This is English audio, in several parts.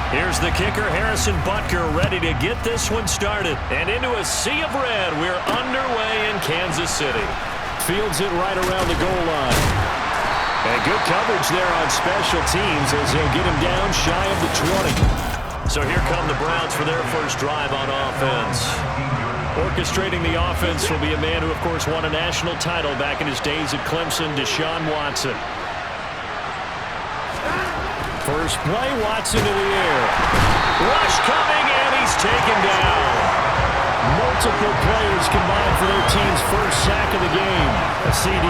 Here's the kicker, Harrison Butker, ready to get this one started. And into a sea of red, we're underway in Kansas City. Fields it right around the goal line. And good coverage there on special teams as they'll get him down shy of the 20. So here come the Browns for their first drive on offense. Orchestrating the offense will be a man who, of course, won a national title back in his days at Clemson, Deshaun Watson. First play, Watson in the air. Rush coming, and he's taken down. Multiple players combined for their team's first sack of the game. A CD,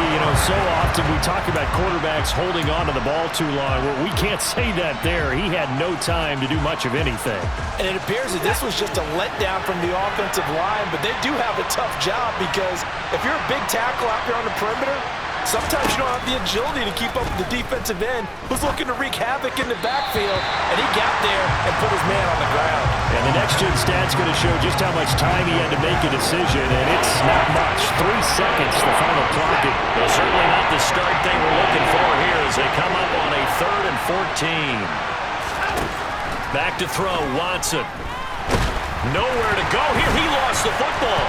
so often we talk about quarterbacks holding on to the ball too long. Well, we can't say that there. He had no time to do much of anything. And it appears that this was just a letdown from the offensive line, but they do have a tough job because if you're a big tackle out there on the perimeter, sometimes you don't have the agility to keep up with the defensive end who's looking to wreak havoc in the backfield, and he got there and put his man on the ground. And the next-gen stat's going to show just how much time he had to make a decision, and it's not much. 3 seconds, the final clock. Well, certainly not the start thing we're looking for here as they come up on a 3rd and 14. Back to throw, Watson. Nowhere to go here. He lost the football.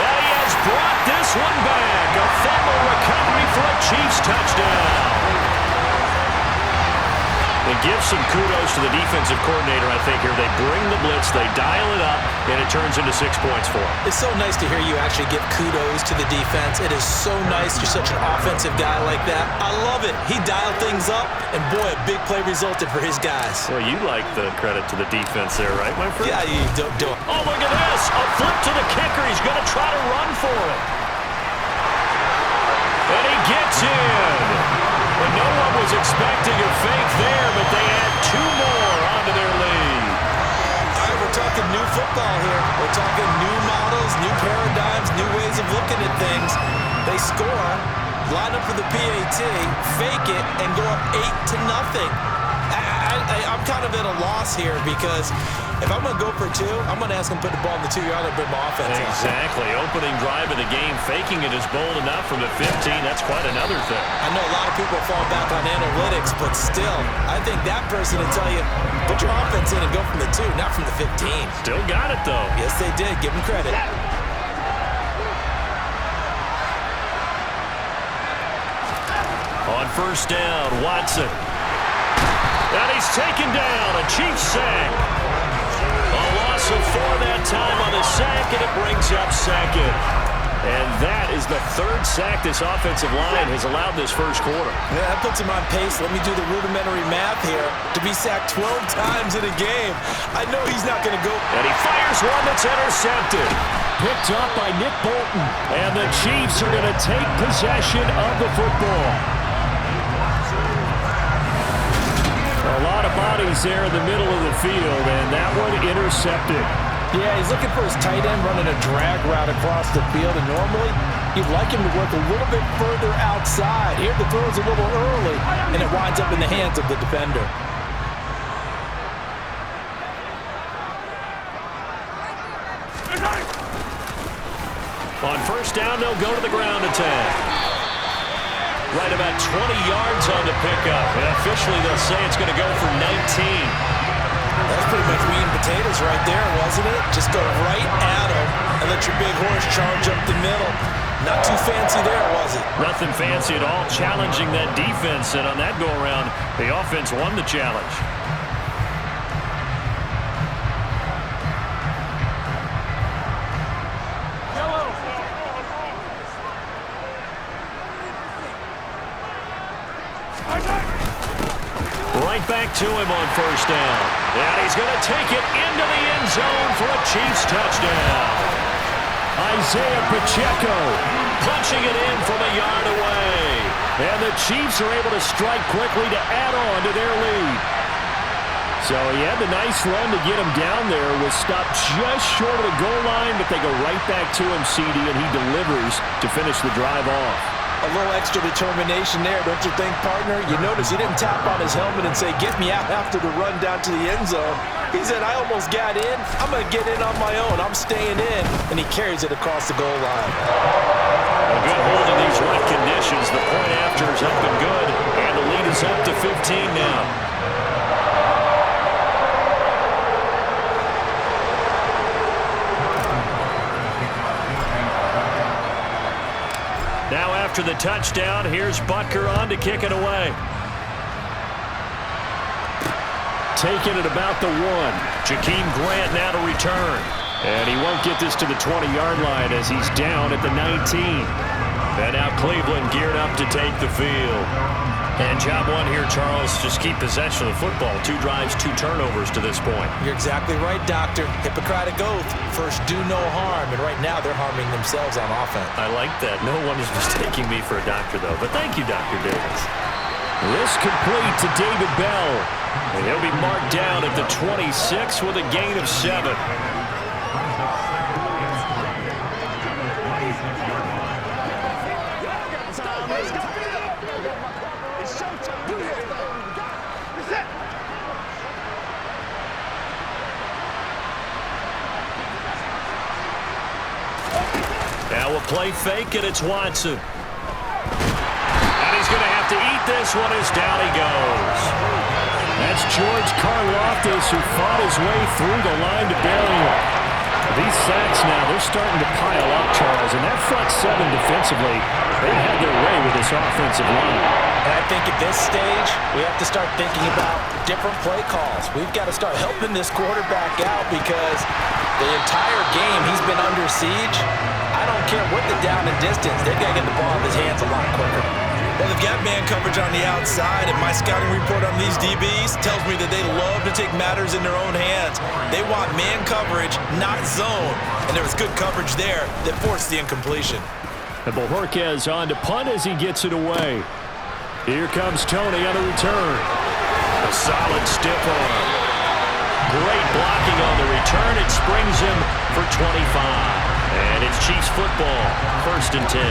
And he has brought this one back. A fumble recovery for a Chiefs touchdown. They give some kudos to the defensive coordinator, I think, here. They bring the blitz, they dial it up, and it turns into 6 points for them. It's so nice to hear you actually give kudos to the defense. It is so nice you're such an offensive guy like that. I love it. He dialed things up, and boy, a big play resulted for his guys. Well, you like the credit to the defense there, right, my friend? Yeah, you don't. Oh, look at this. A flip to the kicker. He's going to try to run for it. And he gets in. And no one was expecting a fake there, but they add 2 more onto their lead. All right, we're talking new football here. We're talking new models, new paradigms, new ways of looking at things. They score, line up for the PAT, fake it, and go up 8-0. I'm kind of at a loss here because if I'm going to go for 2, I'm going to ask him to put the ball in the 2-yard line and bring my offense out. Exactly. Opening drive of the game, faking it is bold enough from the 15. That's quite another thing. I know a lot of people fall back on analytics, but still, I think that person will tell you, put your offense in and go from the 2, not from the 15. Still got it, though. Yes, they did. Give them credit. On first down, Watson. And he's taken down, a Chiefs sack. A loss of 4 that time on the sack, and it brings up 2nd. And that is the 3rd sack this offensive line has allowed this first quarter. Yeah, that puts him on pace. Let me do the rudimentary math here. To be sacked 12 times in a game, I know he's not going to go. And he fires one that's intercepted. Picked up by Nick Bolton. And the Chiefs are going to take possession of the football. A lot of bodies there in the middle of the field, and that one intercepted. Yeah, he's looking for his tight end running a drag route across the field, and normally you'd like him to work a little bit further outside. Here the throw is a little early, and it winds up in the hands of the defender. On first down, they'll go to the ground attack. Right about 20 yards on the pickup. And officially, they'll say it's going to go for 19. That's pretty much meat and potatoes right there, wasn't it? Just go right at him and let your big horse charge up the middle. Not too fancy there, was it? Nothing fancy at all. Challenging that defense. And on that go-around, the offense won the challenge. Right back to him on first down. And he's going to take it into the end zone for a Chiefs touchdown. Isaiah Pacheco punching it in from a yard away. And the Chiefs are able to strike quickly to add on to their lead. So he had the nice run to get him down there. Was stopped just short of the goal line, but they go right back to him, CD, and he delivers to finish the drive off. A little extra determination there, don't you think, partner? You notice he didn't tap on his helmet and say, get me out after the run down to the end zone. He said, I almost got in. I'm going to get in on my own. I'm staying in. And he carries it across the goal line. A good hold in these wet conditions. The point after is up and good. And the leader is up to 15 now. Now after the touchdown, here's Butker on to kick it away. Taking it about the 1. Jakeem Grant now to return. And he won't get this to the 20-yard line as he's down at the 19. And now Cleveland geared up to take the field. And job one here, Charles, just keep possession of the football. 2 drives, 2 turnovers to this point. You're exactly right, Doctor. Hippocratic oath. First, do no harm. And right now, they're harming themselves on offense. I like that. No one is mistaking me for a doctor, though. But thank you, Dr. Davis. This complete to David Bell. And he'll be marked down at the 26 with a gain of 7. Now we'll play fake, and it's Watson. And he's going to have to eat this one as down he goes. That's George Karlaftis, who fought his way through the line to bury him. These sacks now, they're starting to pile up, Charles. And that front 7 defensively, they had their way with this offensive line. And I think at this stage, we have to start thinking about different play calls. We've got to start helping this quarterback out because the entire game he's been under siege. I don't care what the down and distance. They've got to get the ball in his hands a lot quicker. Well, they've got man coverage on the outside, and my scouting report on these DBs tells me that they love to take matters in their own hands. They want man coverage, not zone. And there was good coverage there that forced the incompletion. And Bojorquez on to punt as he gets it away. Here comes Tony on the return. A solid stiff arm. Great blocking on the return. It springs him for 25. And it's Chiefs football, 1st and 10.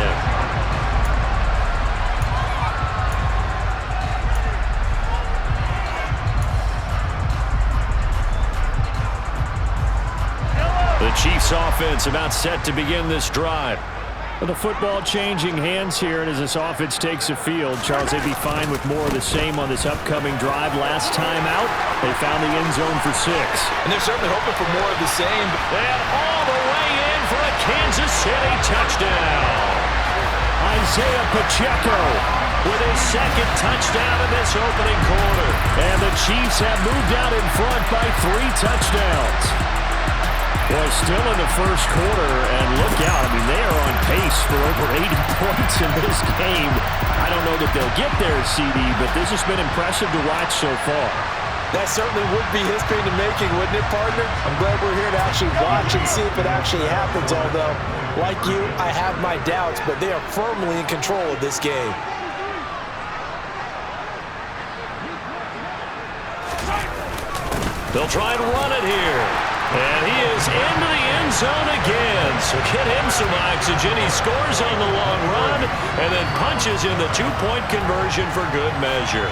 The Chiefs offense about set to begin this drive. With the football changing hands here, and as this offense takes the field, Charles, they'd be fine with more of the same on this upcoming drive. Last time out, they found the end zone for 6. And they're certainly hoping for more of the same. And all the way in for a Kansas City touchdown. Isaiah Pacheco with his 2nd touchdown in this opening quarter. And the Chiefs have moved out in front by 3 touchdowns. Well, still in the first quarter, and look out. I mean, they are on pace for over 80 points in this game. I don't know that they'll get there, CD, but this has been impressive to watch so far. That certainly would be history in the making, wouldn't it, partner? I'm glad we're here to actually watch and see if it actually happens, although, like you, I have my doubts, but they are firmly in control of this game. They'll try and run it here. And he is into the end zone again. So get him some oxygen. He scores on the long run and then punches in the 2-point conversion for good measure.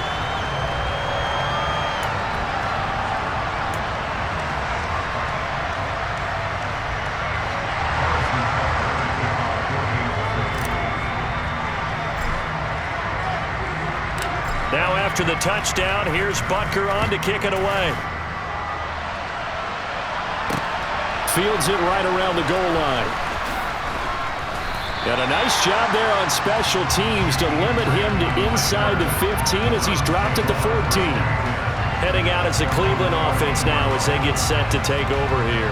Now after the touchdown, here's Butker on to kick it away. Fields it right around the goal line. Got a nice job there on special teams to limit him to inside the 15 as he's dropped at the 14. Heading out as the Cleveland offense now as they get set to take over here.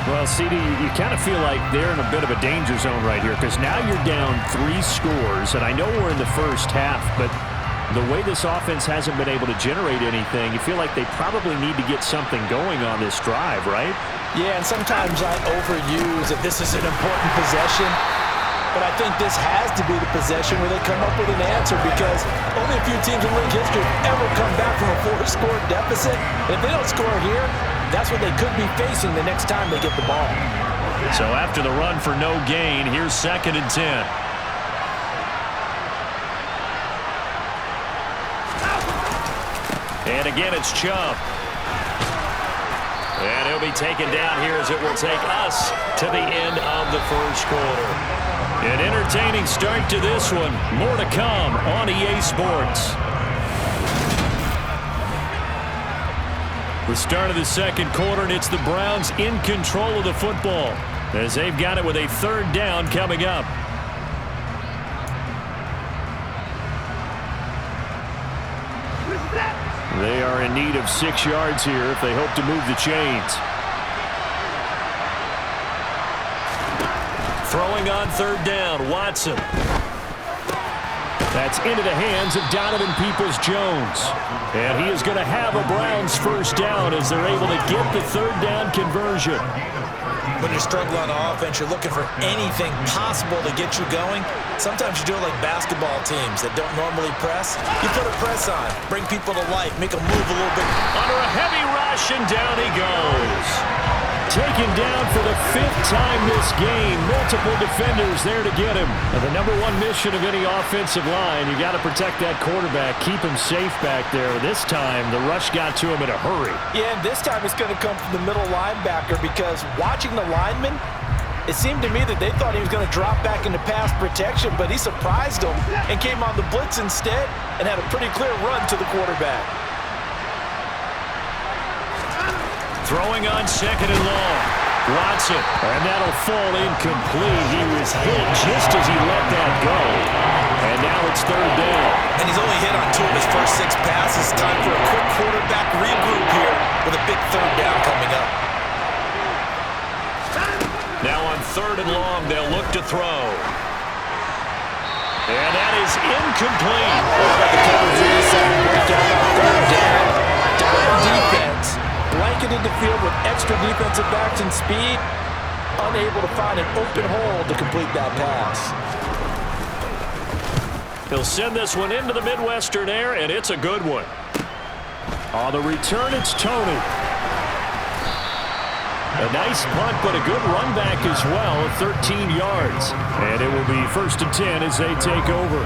Well, CD, you kind of feel like they're in a bit of a danger zone right here because now you're down 3 scores, and I know we're in the first half, but the way this offense hasn't been able to generate anything, you feel like they probably need to get something going on this drive, right? Yeah, and sometimes I overuse that this is an important possession, but I think this has to be the possession where they come up with an answer because only a few teams in league history have ever come back from a 4-score deficit. And if they don't score here, that's what they could be facing the next time they get the ball. So after the run for no gain, here's 2nd and 10. And again, it's Chubb. And he'll be taken down here as it will take us to the end of the first quarter. An entertaining start to this one. More to come on EA Sports. The start of the second quarter, and it's the Browns in control of the football as they've got it with a third down coming up. They are in need of 6 yards here if they hope to move the chains. Throwing on third down, Watson. That's into the hands of Donovan Peoples-Jones. And he is going to have a Browns first down as they're able to get the third down conversion. When you're struggling on offense, you're looking for anything possible to get you going. Sometimes you do it like basketball teams that don't normally press. You put a press on, bring people to life, make them move a little bit. Under a heavy rush, and down he goes. Taken down for the 5th time this game. Multiple defenders there to get him. And the number one mission of any offensive line, you got to protect that quarterback, keep him safe back there. This time, the rush got to him in a hurry. Yeah, and this time it's going to come from the middle linebacker because watching the lineman, it seemed to me that they thought he was going to drop back into pass protection, but he surprised them and came on the blitz instead and had a pretty clear run to the quarterback. Throwing on second and long. Watson, and that'll fall incomplete. He was hit just as he let that go. And now it's third down. And he's only hit on 2 of his first 6 passes. Time for a quick quarterback regroup here with a big third down coming up. Now on third and long, they'll look to throw. And that is incomplete. The coverage inside, breakdown on third down. Down defense. Blanketed the field with extra defensive backs and speed. Unable to find an open hole to complete that pass. He'll send this one into the Midwestern air, and it's a good one. On the return, it's Tony. A nice punt, but a good run back as well at 13 yards. And it will be 1st and 10 as they take over.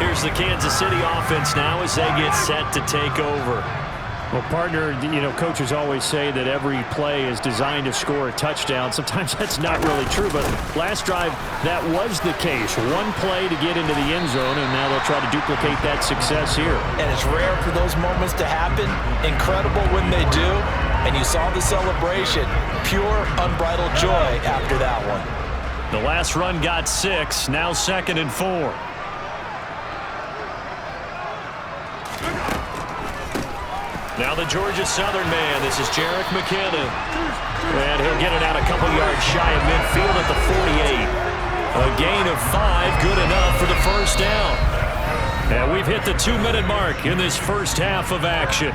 Here's the Kansas City offense now as they get set to take over. Well, partner, you know, coaches always say that every play is designed to score a touchdown. Sometimes that's not really true, but last drive, that was the case. One play to get into the end zone, and now they'll try to duplicate that success here. And it's rare for those moments to happen. Incredible when they do. And you saw the celebration. Pure, unbridled joy after that one. The last run got 6, now 2nd and 4. Now the Georgia Southern man. This is Jerick McKinnon. And he'll get it out a couple yards shy of midfield at the 48. A gain of 5, good enough for the first down. And we've hit the 2-minute mark in this first half of action.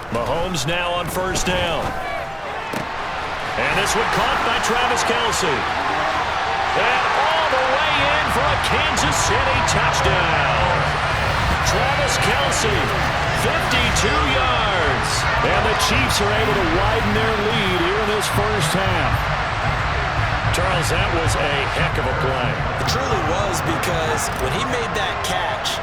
Mahomes now on first down. And this one caught by Travis Kelce. And all the way in for a Kansas City touchdown. Travis Kelce, 52 yards. And the Chiefs are able to widen their lead here in this first half. Charles, that was a heck of a play. It truly was, because when he made that catch,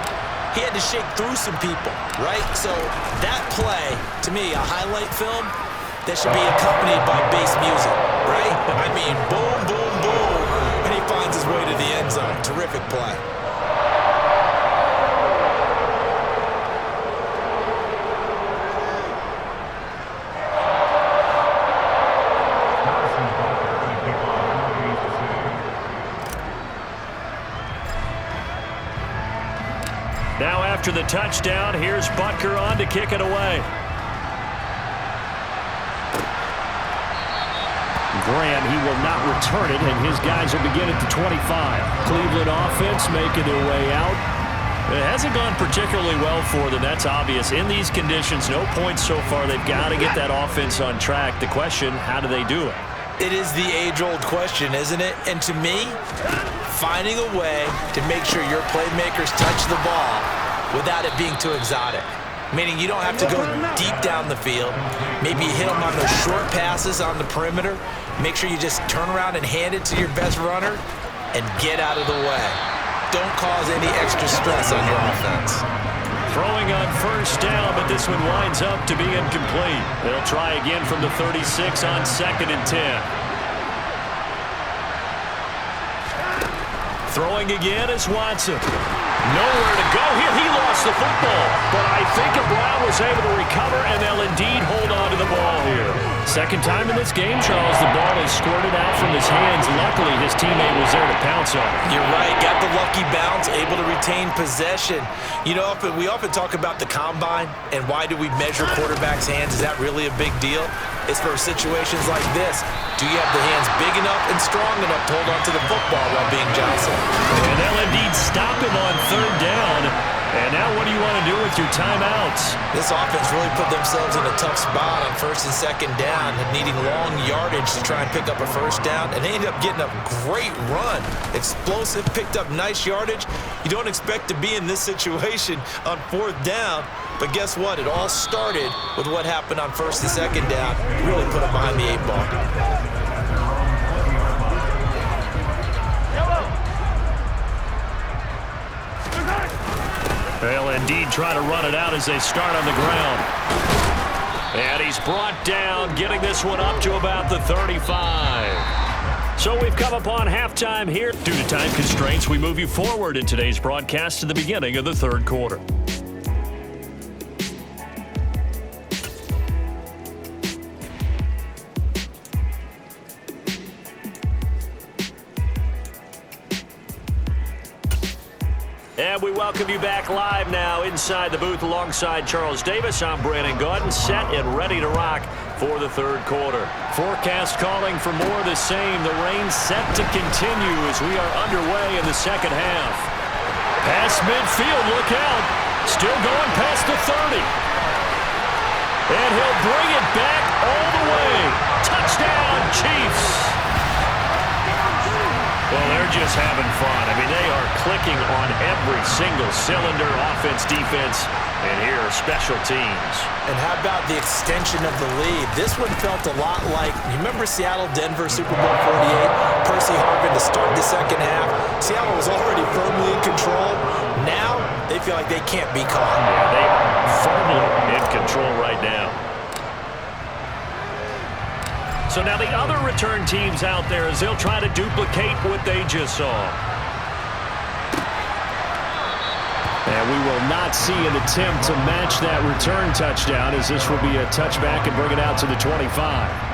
he had to shake through some people, right? So that play, to me, a highlight film that should be accompanied by bass music, right? I mean, boom, boom, boom, and he finds his way to the end zone. Terrific play. Now after the touchdown, here's Butker on to kick it away. Graham, he will not return it, and his guys will begin at the 25. Cleveland offense making their way out. It hasn't gone particularly well for them, that's obvious. In these conditions, no points so far. They've got to get that offense on track. The question, how do they do it? It is the age-old question, isn't it? And to me, finding a way to make sure your playmakers touch the ball without it being too exotic. Meaning you don't have to go deep down the field. Maybe you hit them on those short passes on the perimeter. Make sure you just turn around and hand it to your best runner and get out of the way. Don't cause any extra stress on your offense. Throwing on first down, but this one winds up to be incomplete. They'll try again from the 36 on 2nd and 10. Throwing again is Watson. Nowhere to go here. He lost the football, but I think Brown was able to recover, and they'll indeed hold on to the ball here. Second time in this game, Charles, the ball is squirted out from his hands. Luckily, his teammate was there to pounce on it. You're right. Got the lucky bounce, able to retain possession. You know, we often talk about the combine, and why do we measure quarterbacks' hands? Is that really a big deal? It's for situations like this. Do you have the hands big enough and strong enough to hold on to the football while being jostled? And they'll indeed stop him on 3rd down. And now what do you want to do with your timeouts? This offense really put themselves in a tough spot on 1st and 2nd down, needing long yardage to try and pick up a 1st down, and they ended up getting a great run. Explosive, picked up nice yardage. You don't expect to be in this situation on 4th down, but guess what? It all started with what happened on 1st and 2nd down. Really put them behind the 8 ball. They'll indeed try to run it out as they start on the ground. And he's brought down, getting this one up to about the 35. So we've come upon halftime here. Due to time constraints, we move you forward in today's broadcast to the beginning of the 3rd quarter. And we welcome you back live now inside the booth alongside Charles Davis. I'm Brandon Gaudin, set and ready to rock for the 3rd quarter. Forecast calling for more of the same. The rain set to continue as we are underway in the 2nd half. Past midfield, look out. Still going past the 30. And he'll bring it back all the way. Touchdown, Chiefs. Well, they're just having fun. I mean, they are clicking on every single cylinder, offense, defense, and here are special teams. And how about the extension of the lead? This one felt a lot like, you remember Seattle-Denver Super Bowl 48? Percy Harvin to start the 2nd half. Seattle was already firmly in control. Now, they feel like they can't be caught. Yeah, they are firmly in control right now. So now the other return teams out there as they'll try to duplicate what they just saw. And we will not see an attempt to match that return touchdown as this will be a touchback and bring it out to the 25.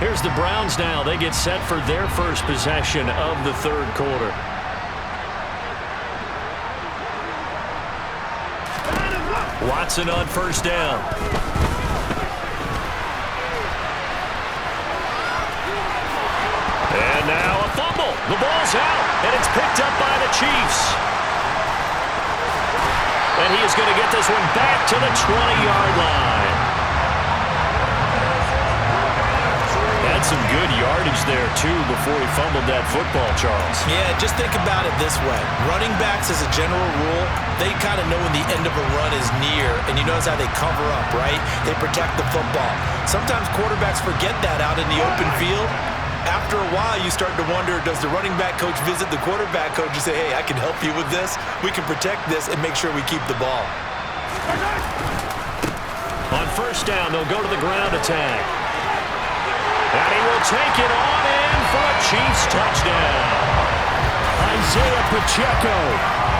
Here's the Browns now. They get set for their first possession of the 3rd quarter. Watson on 1st down. And now a fumble. The ball's out, and it's picked up by the Chiefs. And he is going to get this one back to the 20-yard line. Had some good yardage there, too, before he fumbled that football, Charles. Yeah, just think about it this way. Running backs, as a general rule, they kind of know when the end of a run is near, and you notice how they cover up, right? They protect the football. Sometimes quarterbacks forget that out in the open field. After a while, you start to wonder, does the running back coach visit the quarterback coach and say, hey, I can help you with this. We can protect this and make sure we keep the ball. On 1st down, they'll go to the ground attack. And he will take it on in for a Chiefs touchdown. Isaiah Pacheco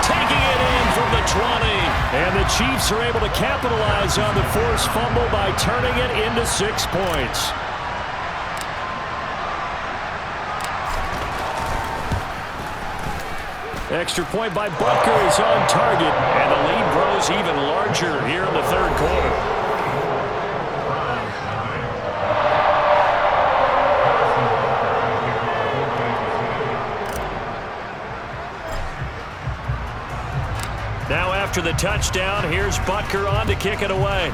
taking it in from the 20. And the Chiefs are able to capitalize on the forced fumble by turning it into 6 points. Extra point by Butker is on target, and the lead grows even larger here in the 3rd quarter. Now after the touchdown, here's Butker on to kick it away.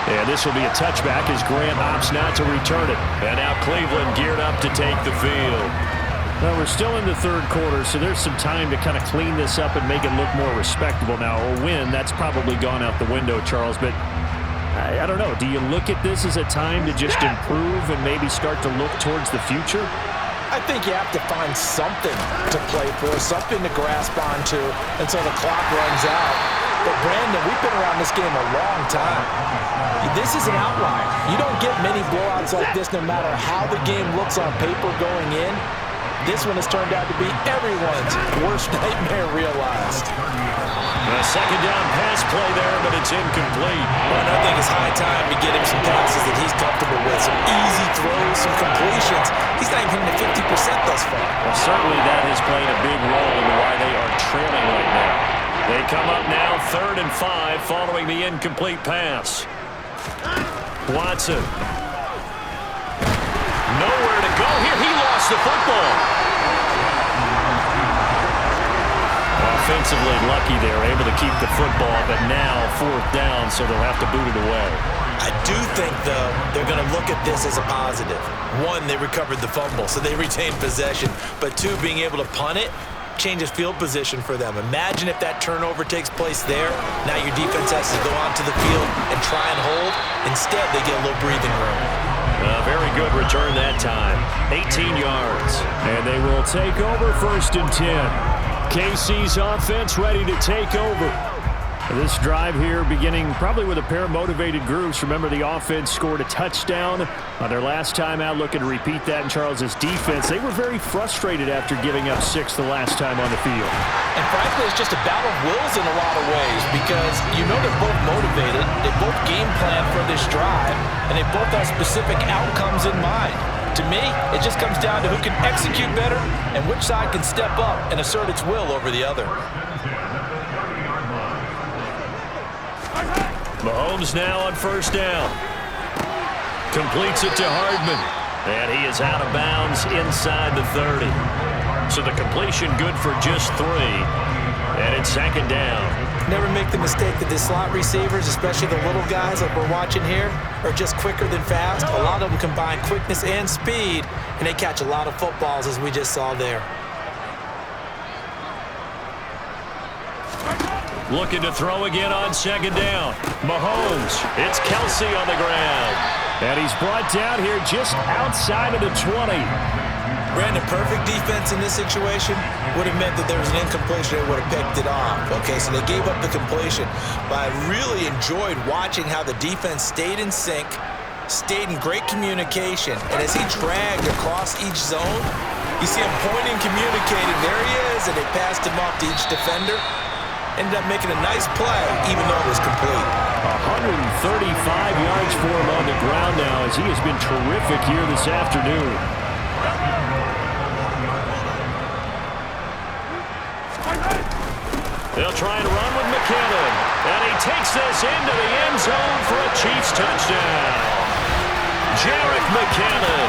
And this will be a touchback as Grant opts not to return it. And now Cleveland geared up to take the field. Well, we're still in the 3rd quarter, so there's some time to kind of clean this up and make it look more respectable. Now, a win, that's probably gone out the window, Charles, but I don't know. Do you look at this as a time to just improve and maybe start to look towards the future? I I think you have to find something to play for, something to grasp onto until the clock runs out. But, Brandon, we've been around this game a long time. This is an outlier. You don't get many blowouts like this no matter how the game looks on paper going in. This one has turned out to be everyone's worst nightmare realized. A second down pass play there, but it's incomplete. Well, I think it's high time to get him some passes that he's comfortable with. Some easy throws, some completions. He's not even hitting the 50% thus far. Well, certainly that has played a big role in why they are trailing right now. They come up now 3rd and 5 following the incomplete pass. Watson. Nowhere to go here. He lost the football. Offensively lucky they were able to keep the football, but now 4th down, so they'll have to boot it away. I do think, though, they're going to look at this as a positive. One, they recovered the fumble, so they retained possession. But two, being able to punt it changes field position for them. Imagine if that turnover takes place there. Now your defense has to go onto the field and try and hold. Instead, they get a little breathing room. A very good return that time. 18 yards. And they will take over 1st and 10. KC's offense ready to take over. This drive here beginning probably with a pair of motivated groups. Remember, the offense scored a touchdown on their last time out, looking to repeat that in Charles's defense. They were very frustrated after giving up 6 the last time on the field. And frankly, it's just a battle of wills in a lot of ways because you know they're both motivated, they both game plan for this drive, and they both have specific outcomes in mind. To me, it just comes down to who can execute better and which side can step up and assert its will over the other. Mahomes now on 1st down. Completes it to Hardman. And he is out of bounds inside the 30. So the completion good for just 3. And it's 2nd down. Never make the mistake that the slot receivers, especially the little guys like we're watching here, are just quicker than fast. A lot of them combine quickness and speed, and they catch a lot of footballs, as we just saw there. Looking to throw again on 2nd down. Mahomes. It's Kelsey on the ground. And he's brought down here just outside of the 20. Brandon, perfect defense in this situation would have meant that there was an incompletion. They would have picked it off. Okay, so they gave up the completion. But I really enjoyed watching how the defense stayed in sync, stayed in great communication. And as he dragged across each zone, you see him pointing, communicating. There he is, and they passed him off to each defender. Ended up making a nice play, even though it was complete. 135 yards for him on the ground now, as he has been terrific here this afternoon. They'll try and run with McKinnon. And he takes this into the end zone for a Chiefs touchdown. Jerick McKinnon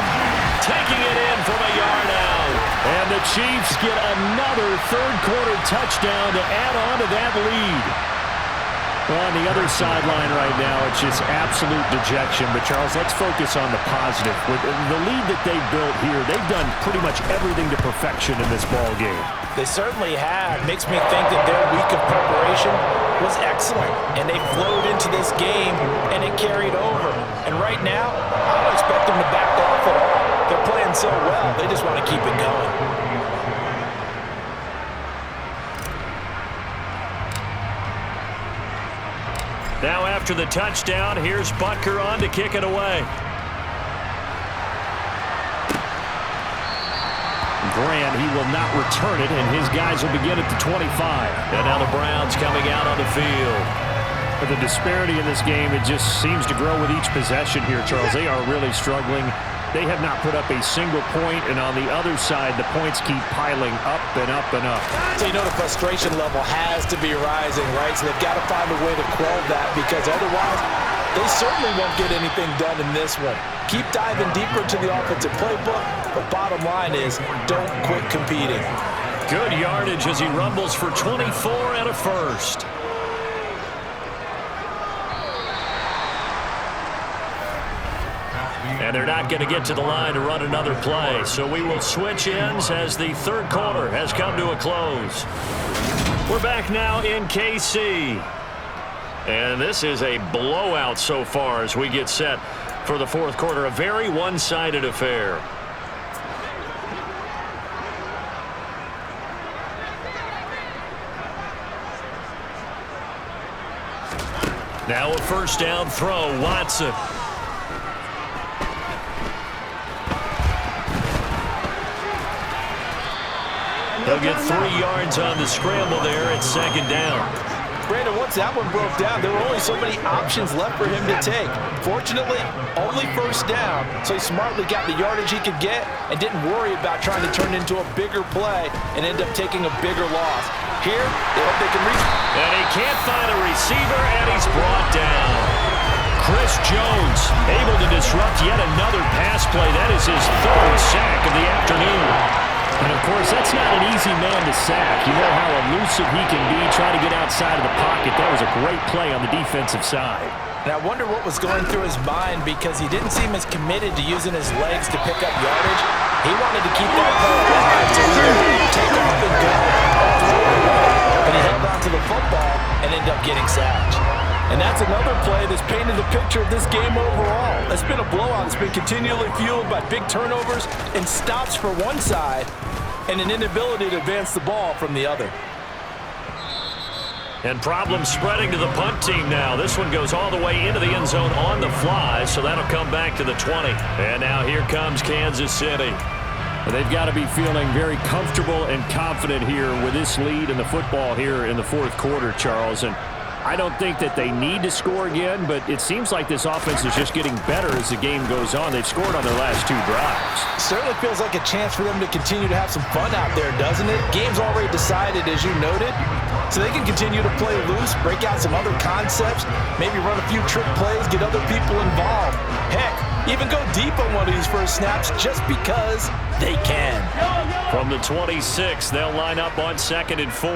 taking it in from a yard out. And the Chiefs get another 3rd-quarter touchdown to add on to that lead. Well, on the other sideline right now, it's just absolute dejection. But, Charles, let's focus on the positive. With the lead that they've built here, they've done pretty much everything to perfection in this ball game. They certainly have. Makes me think that their week of preparation was excellent. And they flowed into this game, and it carried over. And right now, I don't expect them to back off at all. They're playing so well, they just want to keep it going. Now after the touchdown, here's Butker on to kick it away. Grant, he will not return it, and his guys will begin at the 25. And now the Browns coming out on the field. But the disparity in this game, it just seems to grow with each possession here, Charles. They are really struggling. They have not put up a single point, and on the other side, the points keep piling up and up and up. So you know the frustration level has to be rising, right? So they've got to find a way to quell that because otherwise they certainly won't get anything done in this one. Keep diving deeper into the offensive playbook, but bottom line is don't quit competing. Good yardage as he rumbles for 24 and a first. And they're not going to get to the line to run another play. So we will switch ends as the 3rd quarter has come to a close. We're back now in KC. And this is a blowout so far as we get set for the 4th quarter. A very one-sided affair. Now a first down throw, Watson. He'll get 3 yards on the scramble there at second down. Brandon, once that one broke down, there were only so many options left for him to take. Fortunately, only first down, so he smartly got the yardage he could get and didn't worry about trying to turn it into a bigger play and end up taking a bigger loss. Here, they hope they can reach. And he can't find a receiver, and he's brought down. Chris Jones able to disrupt yet another pass play. That is his 3rd sack of the afternoon. And, of course, that's not an easy man to sack. You know how elusive he can be, trying to get outside of the pocket. That was a great play on the defensive side. And I wonder what was going through his mind, because he didn't seem as committed to using his legs to pick up yardage. He wanted to keep that play alive to either take off and go or throw it away. But he held on to the football and ended up getting sacked. And that's another play that's painted the picture of this game overall. It's been a blowout. It's been continually fueled by big turnovers and stops for one side and an inability to advance the ball from the other. And problems spreading to the punt team now. This one goes all the way into the end zone on the fly, so that'll come back to the 20. And now here comes Kansas City. They've got to be feeling very comfortable and confident here with this lead in the football here in the 4th quarter, Charles. And I don't think that they need to score again, but it seems like this offense is just getting better as the game goes on. They've scored on their last 2 drives. Certainly feels like a chance for them to continue to have some fun out there, doesn't it? Game's already decided, as you noted, so they can continue to play loose, break out some other concepts, maybe run a few trick plays, get other people involved. Heck, even go deep on one of these first snaps just because they can. From the 26, they'll line up on 2nd and 4.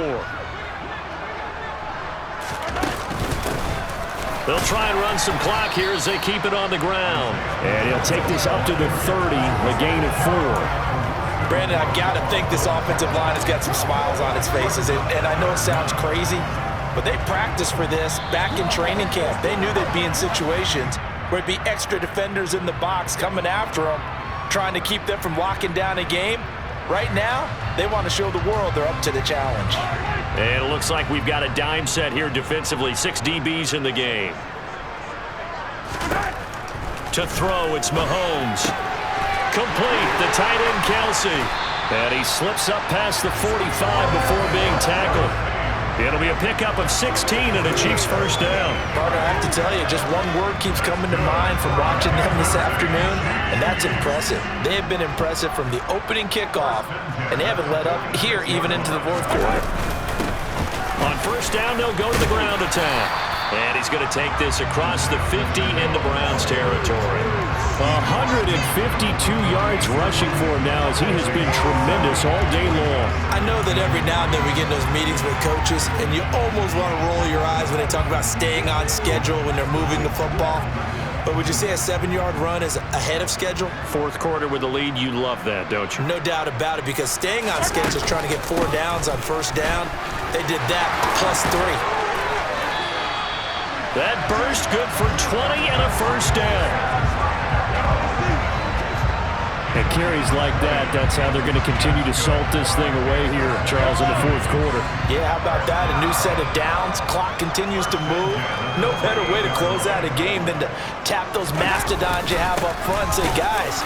They'll try and run some clock here as they keep it on the ground. And he'll take this up to the 30, a gain of 4. Brandon, I've got to think this offensive line has got some smiles on its faces. And I know it sounds crazy, but they practiced for this back in training camp. They knew they'd be in situations where it'd be extra defenders in the box coming after them, trying to keep them from locking down a game. Right now, they want to show the world they're up to the challenge. And it looks like we've got a dime set here defensively. 6 DBs in the game. To throw, it's Mahomes. Complete, the tight end Kelsey. And he slips up past the 45 before being tackled. It'll be a pickup of 16 and a Chiefs first down. Carter, I have to tell you, just one word keeps coming to mind from watching them this afternoon, and that's impressive. They have been impressive from the opening kickoff, and they haven't let up here even into the 4th quarter. On first down, they'll go to the ground attack. And he's going to take this across the 50 into Browns territory. 152 yards rushing for him now, as he has been tremendous all day long. I know that every now and then we get in those meetings with coaches, and you almost want to roll your eyes when they talk about staying on schedule when they're moving the football. But would you say a 7-yard run is ahead of schedule? 4th quarter with the lead, you love that, don't you? No doubt about it, because staying on schedule is trying to get 4 downs on first down. They did that plus 3. That burst good for 20 and a first down. And carries like that, that's how they're going to continue to salt this thing away here, Charles, in the 4th quarter. Yeah, how about that? A new set of downs. Clock continues to move. No better way to close out a game than to tap those mastodons you have up front and say, guys,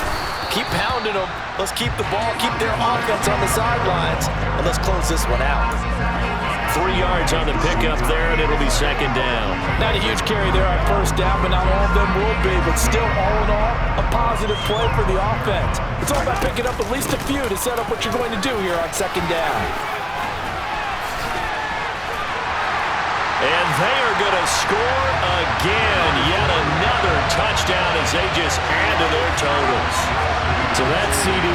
keep pounding them. Let's keep the ball, keep their offense on the sidelines, and let's close this one out. 3 yards on the pickup there, and it'll be second down. Not a huge carry there on first down, but not all of them will be. But still, all in all, a positive play for the offense. It's all about picking up at least a few to set up what you're going to do here on second down. And they are going to score again. Yet another touchdown as they just add to their totals. So that CD,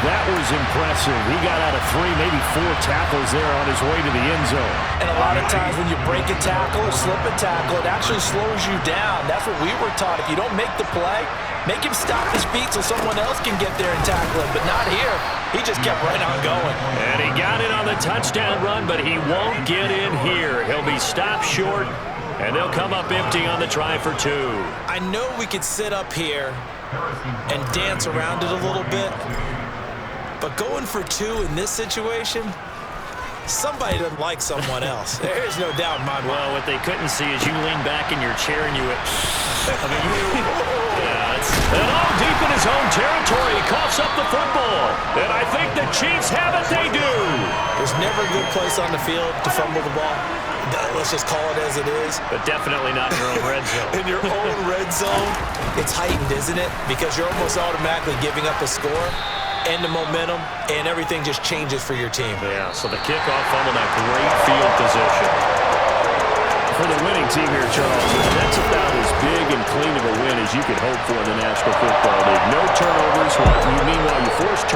that was impressive. He got out of 3, maybe 4 tackles there on his way to the end zone. And a lot of times when you break a tackle or slip a tackle, it actually slows you down. That's what we were taught. If you don't make the play, make him stop his feet so someone else can get there and tackle him. But not here. He just kept right on going. And he got it on the touchdown run, but he won't get in here. He'll be stopped short, and they'll come up empty on the try for 2. I know we could sit up here and dance around it a little bit, but going for 2 in this situation, Somebody doesn't like someone else. There's no doubt in my mind. Well, what they couldn't see is you lean back in your chair and you went, I mean, And all deep in his own territory, he coughs up the football. And I think the Chiefs have it, they do. There's never a good place on the field to fumble the ball. Let's just call it as it is. but definitely not in your own red zone. In your own red zone, it's heightened, isn't it? Because you're almost automatically giving up a score and the momentum, and everything just changes for your team. Yeah, so the kickoff fumble, that great field position. For the winning team here, Charles, that's about as big and clean of a win as you could hope for in the National Football League. No turnovers. Meanwhile, you force turnovers.